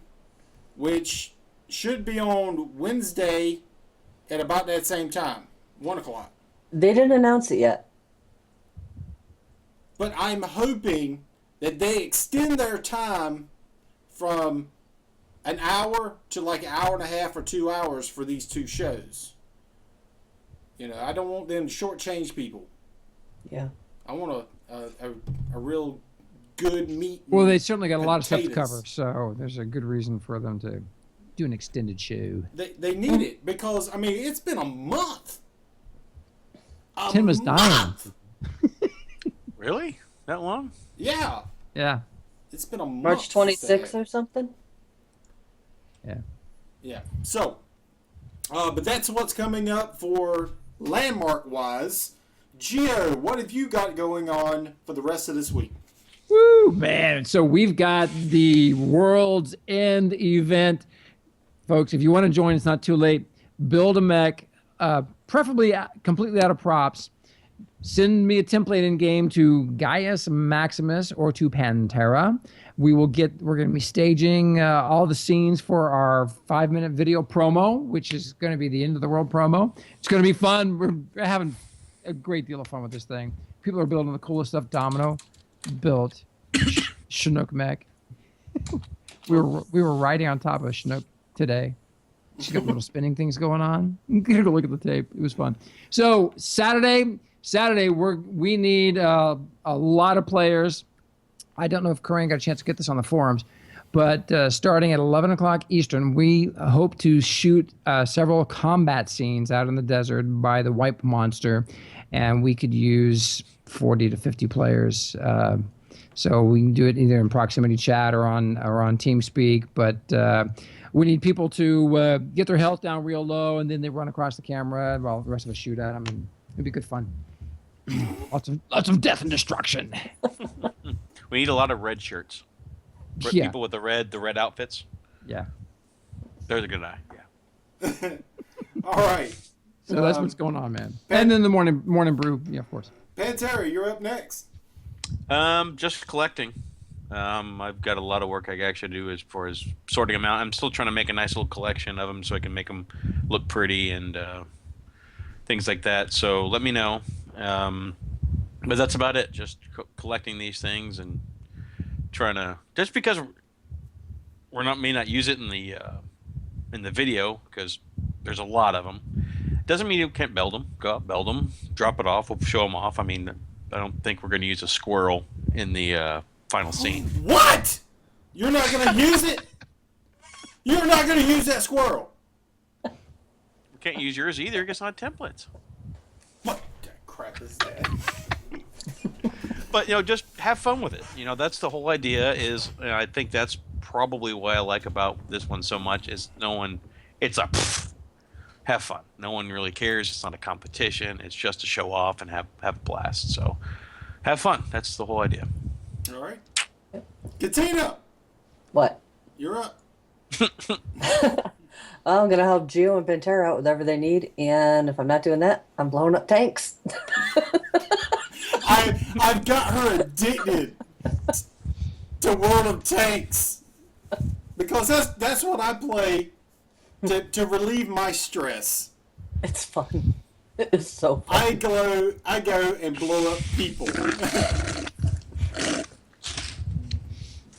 which should be on Wednesday at about that same time, 1 o'clock. They didn't announce it yet. But I'm hoping that they extend their time from an hour to like an hour and a half or 2 hours for these two shows. You know, I don't want them to shortchange people. Yeah. I want a real good meat. Well, they certainly got a lot of stuff to cover, so there's a good reason for them to do an extended show. They need it because, I mean, it's been a month. Tenma's dying. Really? That long? Yeah. Yeah. It's been a month. March 26th or something? Yeah. Yeah. So, but that's what's coming up for Landmark-wise. Gio, what have you got going on for the rest of this week? Woo, man. So we've got the World's End event. Folks, if you want to join, it's not too late. Build a mech, preferably completely out of props. Send me a template in game to Gaius Maximus or to Pantera. We're going to be staging all the scenes for our 5-minute video promo, which is going to be the end of the world promo. It's going to be fun. We're having a great deal of fun with this thing. People are building the coolest stuff. Domino built Chinook mech. We were riding on top of a Chinook today. She's got little spinning things going on. You can go look at the tape. It was fun. So Saturday, we need a lot of players. I don't know if Corinne got a chance to get this on the forums, but starting at 11 o'clock Eastern, we hope to shoot several combat scenes out in the desert by the Wipe Monster, and we could use 40 to 50 players. So we can do it either in proximity chat or on TeamSpeak, but we need people to get their health down real low, and then they run across the camera while the rest of us shoot at them, and it'd be good fun. Lots of death and destruction. We need a lot of red shirts. Yeah. People with the red outfits. Yeah. There's a good eye. Yeah. All right. So that's what's going on, man. And then the morning brew, yeah, of course. Pantera, you're up next. Just collecting. I've got a lot of work I actually do as far as sorting them out. I'm still trying to make a nice little collection of them so I can make them look pretty and things like that. So let me know. But that's about it. Just collecting these things and trying to. Just because may not use it in the video because there's a lot of them, doesn't mean you can't build them. Go out, build them, drop it off. We'll show them off. I mean, I don't think we're going to use a squirrel in the final scene. What? You're not going to use it? You're not going to use that squirrel? We can't use yours either. It's not templates. What the crap is that? But just have fun with it. That's the whole idea. I think that's probably what I like about this one so much is have fun. No one really cares. It's not a competition. It's just to show off and have a blast. So have fun. That's the whole idea. All right. Katinna, What? you're up. I'm going to help Gio and Pantera out with whatever they need, and if I'm not doing that, I'm blowing up tanks. I've got her addicted to World of Tanks because that's what I play to relieve my stress. It's fun. It is so fun. I go and blow up people.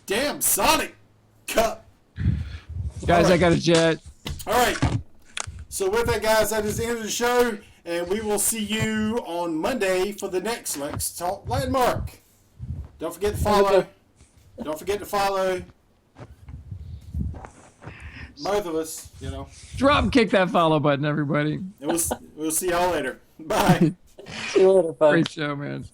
Damn Sonic Cup. Guys, All right. I got a jet. All right. So with that, guys, that is the end of the show. And we will see you on Monday for the next Let's Talk Landmark. Don't forget to follow. Okay. Don't forget to follow both of us, Drop and kick that follow button, everybody. And we'll see y'all later. Bye. See you later, folks. Great show, man.